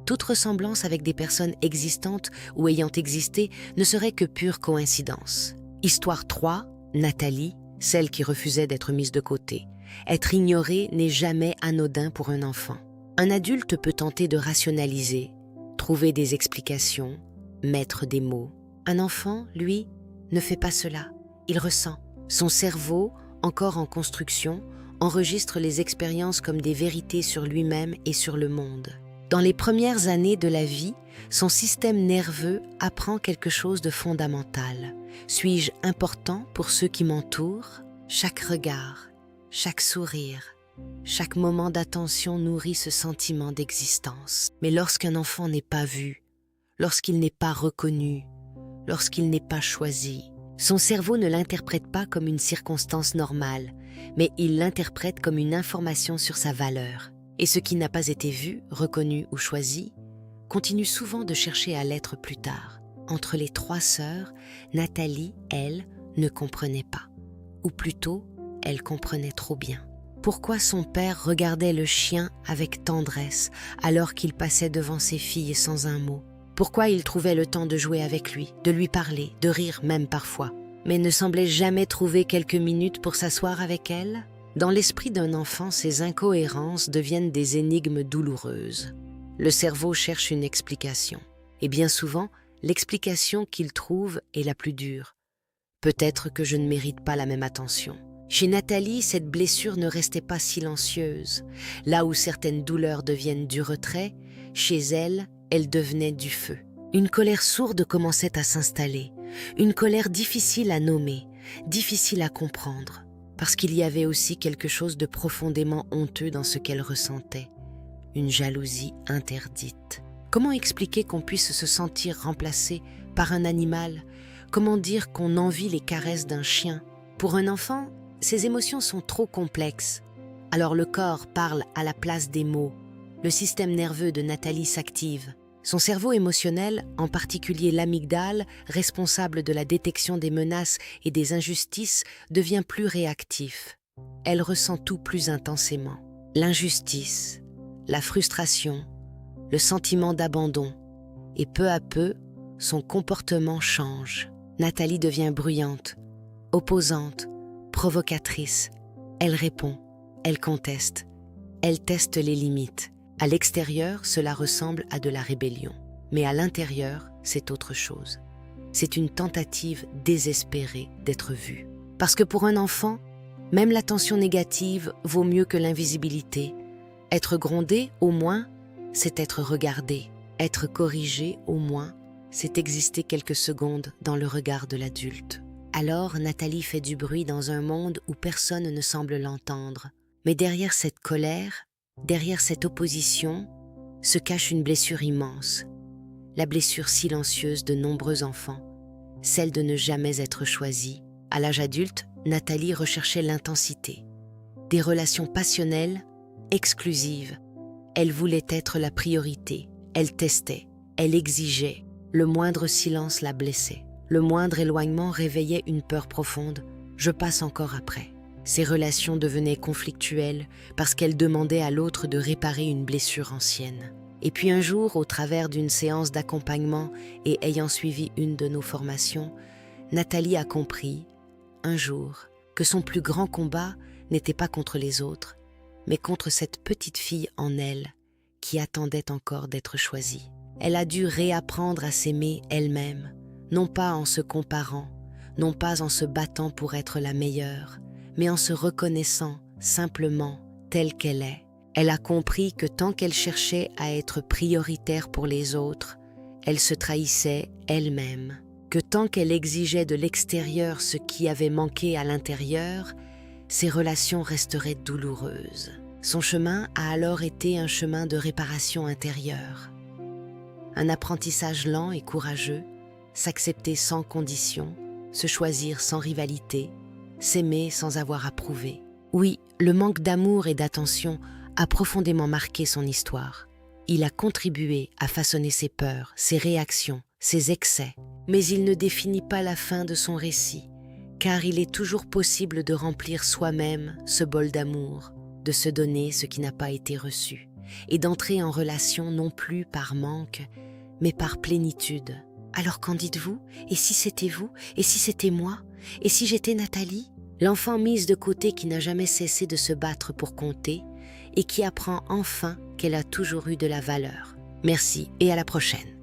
Toute ressemblance avec des personnes existantes ou ayant existé ne serait que pure coïncidence. Histoire 3, Nathalie, celle qui refusait d'être mise de côté. Être ignorée n'est jamais anodin pour un enfant. Un adulte peut tenter de rationaliser, trouver des explications, mettre des mots. Un enfant, lui, ne fait pas cela. Il ressent. Son cerveau, encore en construction, enregistre les expériences comme des vérités sur lui-même et sur le monde. Dans les premières années de la vie, son système nerveux apprend quelque chose de fondamental. Suis-je important pour ceux qui m'entourent? Chaque regard, chaque sourire, chaque moment d'attention nourrit ce sentiment d'existence. Mais lorsqu'un enfant n'est pas vu, lorsqu'il n'est pas reconnu, lorsqu'il n'est pas choisi, son cerveau ne l'interprète pas comme une circonstance normale, mais il l'interprète comme une information sur sa valeur. Et ce qui n'a pas été vu, reconnu ou choisi, continue souvent de chercher à l'être plus tard. Entre les 3 sœurs, Nathalie, elle, ne comprenait pas. Ou plutôt, elle comprenait trop bien. Pourquoi son père regardait le chien avec tendresse alors qu'il passait devant ses filles sans un mot? Pourquoi il trouvait le temps de jouer avec lui, de lui parler, de rire même parfois, mais ne semblait jamais trouver quelques minutes pour s'asseoir avec elle? Dans l'esprit d'un enfant, ces incohérences deviennent des énigmes douloureuses. Le cerveau cherche une explication. Et bien souvent, l'explication qu'il trouve est la plus dure. Peut-être que je ne mérite pas la même attention. Chez Nathalie, cette blessure ne restait pas silencieuse. Là où certaines douleurs deviennent du retrait, chez elle, elles devenaient du feu. Une colère sourde commençait à s'installer. Une colère difficile à nommer, difficile à comprendre. Parce qu'il y avait aussi quelque chose de profondément honteux dans ce qu'elle ressentait, une jalousie interdite. Comment expliquer qu'on puisse se sentir remplacé par un animal? Comment dire qu'on envie les caresses d'un chien? Pour un enfant, ces émotions sont trop complexes. Alors le corps parle à la place des mots. Le système nerveux de Nathalie s'active. Son cerveau émotionnel, en particulier l'amygdale, responsable de la détection des menaces et des injustices, devient plus réactif. Elle ressent tout plus intensément. L'injustice, la frustration, le sentiment d'abandon. Et peu à peu, son comportement change. Nathalie devient bruyante, opposante, provocatrice. Elle répond, elle conteste, elle teste les limites. À l'extérieur, cela ressemble à de la rébellion. Mais à l'intérieur, c'est autre chose. C'est une tentative désespérée d'être vue. Parce que pour un enfant, même l'attention négative vaut mieux que l'invisibilité. Être grondé, au moins, c'est être regardé. Être corrigé, au moins, c'est exister quelques secondes dans le regard de l'adulte. Alors, Nathalie fait du bruit dans un monde où personne ne semble l'entendre. Mais derrière cette colère, derrière cette opposition, se cache une blessure immense. La blessure silencieuse de nombreux enfants, celle de ne jamais être choisi. À l'âge adulte, Nathalie recherchait l'intensité. Des relations passionnelles, exclusives. Elle voulait être la priorité. Elle testait, elle exigeait. Le moindre silence la blessait. Le moindre éloignement réveillait une peur profonde. Je passe encore après. Ces relations devenaient conflictuelles parce qu'elles demandaient à l'autre de réparer une blessure ancienne. Et puis un jour, au travers d'une séance d'accompagnement et ayant suivi une de nos formations, Nathalie a compris, un jour, que son plus grand combat n'était pas contre les autres, mais contre cette petite fille en elle qui attendait encore d'être choisie. Elle a dû réapprendre à s'aimer elle-même, non pas en se comparant, non pas en se battant pour être la meilleure, mais en se reconnaissant simplement telle qu'elle est. Elle a compris que tant qu'elle cherchait à être prioritaire pour les autres, elle se trahissait elle-même. Que tant qu'elle exigeait de l'extérieur ce qui avait manqué à l'intérieur, ses relations resteraient douloureuses. Son chemin a alors été un chemin de réparation intérieure. Un apprentissage lent et courageux, s'accepter sans condition, se choisir sans rivalité, s'aimer sans avoir à prouver. Oui, le manque d'amour et d'attention a profondément marqué son histoire. Il a contribué à façonner ses peurs, ses réactions, ses excès. Mais il ne définit pas la fin de son récit, car il est toujours possible de remplir soi-même ce bol d'amour, de se donner ce qui n'a pas été reçu. et d'entrer en relation non plus par manque, mais par plénitude. Alors qu'en dites-vous? Et si c'était vous? Et si c'était moi? Et si j'étais Nathalie? L'enfant mise de côté qui n'a jamais cessé de se battre pour compter et qui apprend enfin qu'elle a toujours eu de la valeur. Merci et à la prochaine.